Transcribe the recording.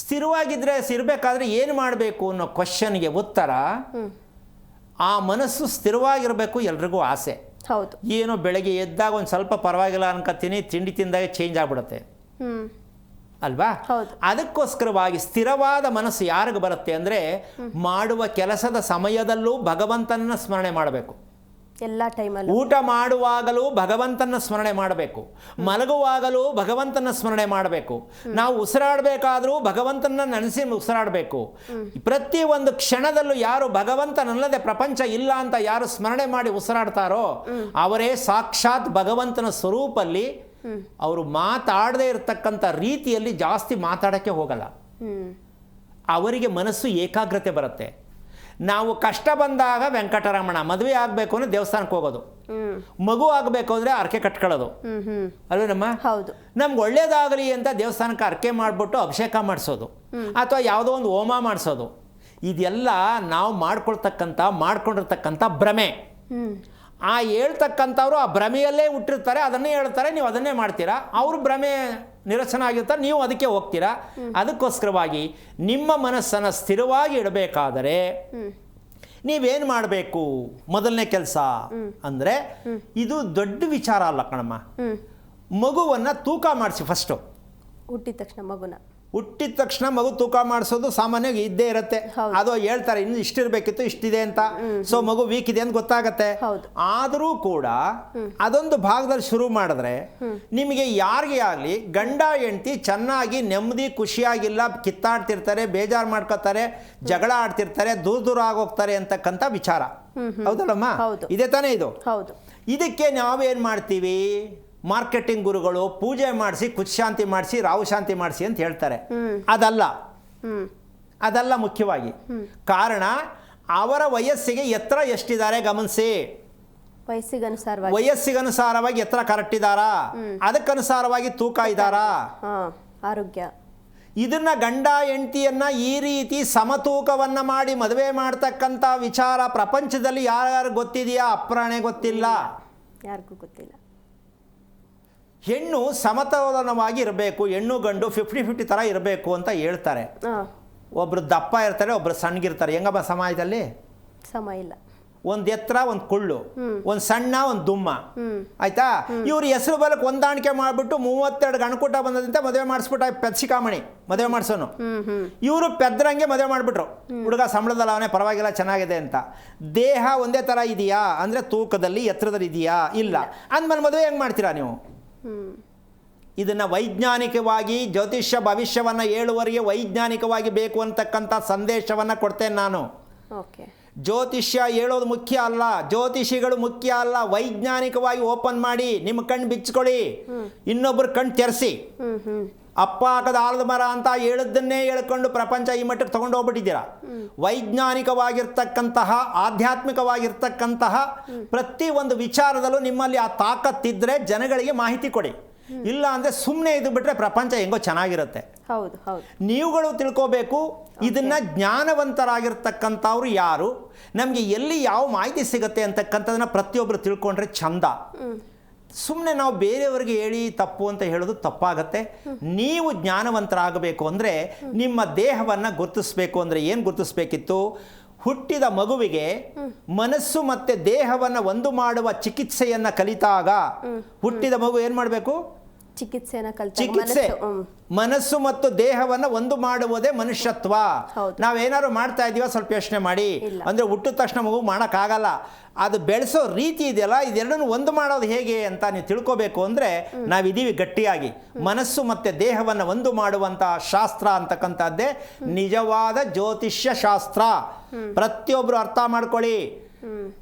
ಸ್ಥಿರವಾಗಿದ್ದರೆ ಇರಬೇಕಾದ್ರೆ ಏನು ಮಾಡಬೇಕು ಅನ್ನೋ ಕ್ವಶನ್ಗೆ ಉತ್ತರ ಆ ಮನಸ್ಸು ಸ್ಥಿರವಾಗಿರಬೇಕು. ಎಲ್ರಿಗೂ ಆಸೆ. ಹೌದು. ಏನೋ ಬೆಳಗ್ಗೆ ಎದ್ದಾಗ ಒಂದು ಸ್ವಲ್ಪ ಪರವಾಗಿಲ್ಲ ಅನ್ಕೋತೀನಿ, ತಿಂಡಿ ತಿಂದಾಗ ಚೇಂಜ್ ಆಗ್ಬಿಡುತ್ತೆ ಅಲ್ವಾ? ಅದಕ್ಕೋಸ್ಕರವಾಗಿ ಸ್ಥಿರವಾದ ಮನಸ್ಸು ಯಾರಿಗೆ ಬರುತ್ತೆ ಅಂದರೆ ಮಾಡುವ ಕೆಲಸದ ಸಮಯದಲ್ಲೂ ಭಗವಂತನ ಸ್ಮರಣೆ ಮಾಡಬೇಕು. ಎಲ್ಲ ಟೈಮಲ್ಲೂ ಊಟ ಮಾಡುವಾಗಲೂ ಭಗವಂತನ ಸ್ಮರಣೆ ಮಾಡಬೇಕು, ಮಲಗುವಾಗಲೂ ಭಗವಂತನ ಸ್ಮರಣೆ ಮಾಡಬೇಕು, ನಾವು ಉಸಿರಾಡಬೇಕಾದ್ರೂ ಭಗವಂತನ ನೆನೆಸಿ ಉಸಿರಾಡಬೇಕು. ಪ್ರತಿ ಒಂದು ಕ್ಷಣದಲ್ಲೂ ಯಾರು ಭಗವಂತನಲ್ಲದೆ ಪ್ರಪಂಚ ಇಲ್ಲ ಅಂತ ಯಾರು ಸ್ಮರಣೆ ಮಾಡಿ ಉಸಿರಾಡ್ತಾರೋ ಅವರೇ ಸಾಕ್ಷಾತ್ ಭಗವಂತನ ಸ್ವರೂಪಲ್ಲಿ. ಅವರು ಮಾತಾಡದೇ ಇರತಕ್ಕಂಥ ರೀತಿಯಲ್ಲಿ ಜಾಸ್ತಿ ಮಾತಾಡೋಕ್ಕೆ ಹೋಗಲ್ಲ. ಅವರಿಗೆ ಮನಸ್ಸು ಏಕಾಗ್ರತೆ ಬರುತ್ತೆ. ನಾವು ಕಷ್ಟ ಬಂದಾಗ ವೆಂಕಟರಮಣ, ಮದುವೆ ಆಗಬೇಕು ಅಂದರೆ ದೇವಸ್ಥಾನಕ್ಕೆ ಹೋಗೋದು, ಮಗು ಆಗಬೇಕು ಅಂದರೆ ಅರ್ಕೆ ಕಟ್ಕೊಳ್ಳೋದು ಅಲ್ವೇನಮ್ಮ? ಹೌದು. ನಮ್ಗೆ ಒಳ್ಳೇದಾಗಲಿ ಅಂತ ದೇವಸ್ಥಾನಕ್ಕೆ ಅರ್ಕೆ ಮಾಡಿಬಿಟ್ಟು ಅಭಿಷೇಕ ಮಾಡಿಸೋದು ಅಥವಾ ಯಾವುದೋ ಒಂದು ಹೋಮ ಮಾಡಿಸೋದು, ಇದೆಲ್ಲ ನಾವು ಮಾಡ್ಕೊಂಡಿರ್ತಕ್ಕಂಥ ಭ್ರಮೆ. ಆ ಹೇಳ್ತಕ್ಕಂಥವ್ರು ಆ ಭ್ರಮೆಯಲ್ಲೇ ಹುಟ್ಟಿರ್ತಾರೆ, ಅದನ್ನೇ ಹೇಳ್ತಾರೆ, ನೀವು ಅದನ್ನೇ ಮಾಡ್ತೀರಾ. ಅವರು ಭ್ರಮೆ ನಿರಸನ ಆಗಿರ್ತಾರೆ, ನೀವು ಅದಕ್ಕೆ ಹೋಗ್ತೀರಾ. ಅದಕ್ಕೋಸ್ಕರವಾಗಿ ನಿಮ್ಮ ಮನಸ್ಸನ್ನು ಸ್ಥಿರವಾಗಿ ಇಡಬೇಕಾದರೆ ನೀವೇನು ಮಾಡಬೇಕು? ಮೊದಲನೇ ಕೆಲಸ ಅಂದರೆ ಇದು ದೊಡ್ಡ ವಿಚಾರ ಅಲ್ಲ ಕಣಮ್ಮ. ಮಗುವನ್ನು ತೂಕ ಮಾಡಿಸಿ ಫಸ್ಟು. ಹುಟ್ಟಿದ ತಕ್ಷಣ ಮಗು ತೂಕ ಮಾಡಿಸೋದು ಸಾಮಾನ್ಯವಾಗಿ ಇದ್ದೇ ಇರುತ್ತೆ. ಅದು ಹೇಳ್ತಾರೆ ಇನ್ನು ಇಷ್ಟಿರಬೇಕಿತ್ತು, ಇಷ್ಟಿದೆ ಅಂತ. ಸೊ ಮಗು ವೀಕ್ ಇದೆ ಅಂತ ಗೊತ್ತಾಗತ್ತೆ. ಆದರೂ ಕೂಡ ಅದೊಂದು ಭಾಗದಲ್ಲಿ ಶುರು ಮಾಡಿದ್ರೆ ನಿಮಗೆ ಯಾರಿಗೆ ಆಗಲಿ ಗಂಡ ಹೆಂಡತಿ ಚೆನ್ನಾಗಿ ನೆಮ್ಮದಿ ಖುಷಿಯಾಗಿಲ್ಲ, ಕಿತ್ತಾಡ್ತಿರ್ತಾರೆ, ಬೇಜಾರು ಮಾಡ್ಕೋತಾರೆ, ಜಗಳ ಆಡ್ತಿರ್ತಾರೆ, ದೂರ ಆಗೋಗ್ತಾರೆ ಅಂತಕ್ಕಂಥ ವಿಚಾರ. ಹೌದಲ್ಲಮ್ಮ? ಇದೇ ತಾನೇ ಇದು. ಇದಕ್ಕೆ ನಾವೇನು ಮಾಡ್ತೀವಿ? ಮಾರ್ಕೆಟಿಂಗ್ ಗುರುಗಳು ಪೂಜೆ ಮಾಡಿಸಿ, ಕುಶಾಂತಿ ಮಾಡಿಸಿ, ರಾಹು ಶಾಂತಿ ಮಾಡಿಸಿ ಅಂತ ಹೇಳ್ತಾರೆ. ಅದಲ್ಲ ಮುಖ್ಯವಾಗಿ. ಕಾರಣ ಅವರ ವಯಸ್ಸಿಗೆ ಎತ್ತರ ಎಷ್ಟಿದ್ದಾರೆ ಗಮನಿಸಿ. ವಯಸ್ಸಿಗನುಸಾರವಾಗಿ ಎತ್ತರ ಕರೆಕ್ಟ್ ಇದ್ದಾರಾ, ಅದಕ್ಕನುಸಾರವಾಗಿ ತೂಕ ಇದ್ದಾರಾ, ಆರೋಗ್ಯ. ಇದನ್ನ ಗಂಡ ಹೆಂಡತಿಯನ್ನ ಈ ರೀತಿ ಸಮತೂಕವನ್ನ ಮಾಡಿ ಮದುವೆ ಮಾಡ್ತಕ್ಕಂಥ ವಿಚಾರ ಪ್ರಪಂಚದಲ್ಲಿ ಯಾರು ಗೊತ್ತಿದೆಯಾ? ಅಪ್ರಾಣೆ ಗೊತ್ತಿಲ್ಲ, ಯಾರಿಗೂ ಗೊತ್ತಿಲ್ಲ. ಹೆಣ್ಣು ಸಮತೋಲನವಾಗಿ ಇರಬೇಕು, ಹೆಣ್ಣು ಗಂಡು 50-50 ಥರ ಇರಬೇಕು ಅಂತ ಹೇಳ್ತಾರೆ. ಒಬ್ರು ದಪ್ಪ ಇರ್ತಾರೆ, ಒಬ್ರು ಸಣ್ಣಗಿರ್ತಾರೆ. ಹೆಂಗಮ್ಮ ಸಮಾಜದಲ್ಲಿ? ಸಮ ಇಲ್ಲ. ಒಂದು ಎತ್ತರ, ಒಂದು ಕುಳ್ಳು, ಒಂದು ಸಣ್ಣ, ಒಂದು ದುಮ್ಮ. ಆಯ್ತಾ? ಇವ್ರು ಹೆಸರು ಬಲಕ್ಕೆ ಹೊಂದಾಣಿಕೆ ಮಾಡಿಬಿಟ್ಟು 32 ಗಣಕೂಟ ಬಂದದಂತೆ ಮದುವೆ ಮಾಡಿಸ್ಬಿಟ್ಟ ಪೆದ್ಸಿಕಾಮಣಿ ಮದುವೆ ಮಾಡಿಸೋನು. ಇವರು ಪೆದ್ರಂಗೆ ಮದುವೆ ಮಾಡಿಬಿಟ್ರು. ಹುಡುಗ ಸಂಬಳದಲ್ಲಿ ಅವನೇ ಪರವಾಗಿಲ್ಲ ಚೆನ್ನಾಗಿದೆ ಅಂತ. ದೇಹ ಒಂದೇ ಥರ ಇದೆಯಾ ಅಂದರೆ ತೂಕದಲ್ಲಿ ಎತ್ತರದಲ್ಲಿ ಇದೆಯಾ? ಇಲ್ಲ. ಅಂದ್ಮೇಲೆ ಮದುವೆ ಹೆಂಗೆ ಮಾಡ್ತೀರಾ ನೀವು? ಇದನ್ನು ವೈಜ್ಞಾನಿಕವಾಗಿ ಜ್ಯೋತಿಷ್ಯ ಭವಿಷ್ಯವನ್ನು ಹೇಳುವವರಿಗೆ ವೈಜ್ಞಾನಿಕವಾಗಿ ಬೇಕು ಅಂತಕ್ಕಂಥ ಸಂದೇಶವನ್ನು ಕೊಡ್ತೇನೆ ನಾನು. ಜ್ಯೋತಿಷ್ಯ ಹೇಳೋದು ಮುಖ್ಯ ಅಲ್ಲ, ಜ್ಯೋತಿಷಿಗಳು ಮುಖ್ಯ ಅಲ್ಲ. ವೈಜ್ಞಾನಿಕವಾಗಿ ಓಪನ್ ಮಾಡಿ ನಿಮ್ಮ ಕಣ್ಣು ಬಿಚ್ಕೊಳ್ಳಿ, ಇನ್ನೊಬ್ಬರು ಕಣ್ಣು ತೆರೆಸಿ. ಅಪ್ಪ ಹಾಕದ ಆಲದ ಮರ ಅಂತ ಹೇಳಿದ್ದನ್ನೇ ಹೇಳ್ಕೊಂಡು ಪ್ರಪಂಚ ಈ ಮಟ್ಟಕ್ಕೆ ತಗೊಂಡು ಹೋಗ್ಬಿಟ್ಟಿದ್ದೀರಾ. ವೈಜ್ಞಾನಿಕವಾಗಿರ್ತಕ್ಕಂತಹ ಆಧ್ಯಾತ್ಮಿಕವಾಗಿರ್ತಕ್ಕಂತಹ ಪ್ರತಿ ಒಂದು ವಿಚಾರದಲ್ಲೂ ನಿಮ್ಮಲ್ಲಿ ಆ ತಾಕತ್ತಿದ್ರೆ ಜನಗಳಿಗೆ ಮಾಹಿತಿ ಕೊಡಿ. ಇಲ್ಲ ಅಂದರೆ ಸುಮ್ಮನೆ ಇದು ಬಿಟ್ಟರೆ ಪ್ರಪಂಚ ಹೆಂಗೋ ಚೆನ್ನಾಗಿರುತ್ತೆ. ನೀವುಗಳು ತಿಳ್ಕೋಬೇಕು. ಇದನ್ನ ಜ್ಞಾನವಂತರಾಗಿರ್ತಕ್ಕಂಥವ್ರು ಯಾರು, ನಮಗೆ ಎಲ್ಲಿ ಯಾವ ಮಾಹಿತಿ ಸಿಗುತ್ತೆ ಅಂತಕ್ಕಂಥದನ್ನ ಪ್ರತಿಯೊಬ್ಬರು ತಿಳ್ಕೊಂಡ್ರೆ ಚಂದ. ಸುಮ್ಮನೆ ನಾವು ಬೇರೆಯವರಿಗೆ ಹೇಳಿ ತಪ್ಪು ಅಂತ ಹೇಳೋದು ತಪ್ಪಾಗತ್ತೆ. ನೀವು ಜ್ಞಾನವಂತರಾಗಬೇಕು ಅಂದರೆ ನಿಮ್ಮ ದೇಹವನ್ನು ಗುರುತಿಸ್ಬೇಕು. ಅಂದರೆ ಏನು ಗುರುತಿಸ್ಬೇಕಿತ್ತು? ಹುಟ್ಟಿದ ಮಗುವಿಗೆ ಮನಸ್ಸು ಮತ್ತು ದೇಹವನ್ನು ಒಂದು ಮಾಡುವ ಚಿಕಿತ್ಸೆಯನ್ನು ಕಲಿತಾಗ ಹುಟ್ಟಿದ ಮಗು ಏನು ಮಾಡಬೇಕು? ಚಿಕಿತ್ಸೆ. ಮನಸ್ಸು ಮತ್ತು ದೇಹವನ್ನು ಒಂದು ಮಾಡುವುದೇ ಮನುಷ್ಯತ್ವ. ನಾವೇನಾದ್ರು ಮಾಡ್ತಾ ಇದೀವ ಸ್ವಲ್ಪ ಯೋಚನೆ ಮಾಡಿ. ಅಂದರೆ ಹುಟ್ಟಿದ ತಕ್ಷಣ ಮಗು ಮಾಡೋಕ್ಕಾಗಲ್ಲ. ಅದು ಬೆಳೆಸೋ ರೀತಿ ಇದೆಯಲ್ಲ, ಇದೆರಡನ್ನು ಒಂದು ಮಾಡೋದು ಹೇಗೆ ಅಂತ ನೀವು ತಿಳ್ಕೋಬೇಕು ಅಂದರೆ ನಾವಿದ್ದೀವಿ ಗಟ್ಟಿಯಾಗಿ. ಮನಸ್ಸು ಮತ್ತು ದೇಹವನ್ನು ಒಂದು ಮಾಡುವಂಥ ಶಾಸ್ತ್ರ ಅಂತಕ್ಕಂಥದ್ದೇ ನಿಜವಾದ ಜ್ಯೋತಿಷ್ಯ ಶಾಸ್ತ್ರ. ಪ್ರತಿಯೊಬ್ಬರು ಅರ್ಥ ಮಾಡ್ಕೊಳ್ಳಿ.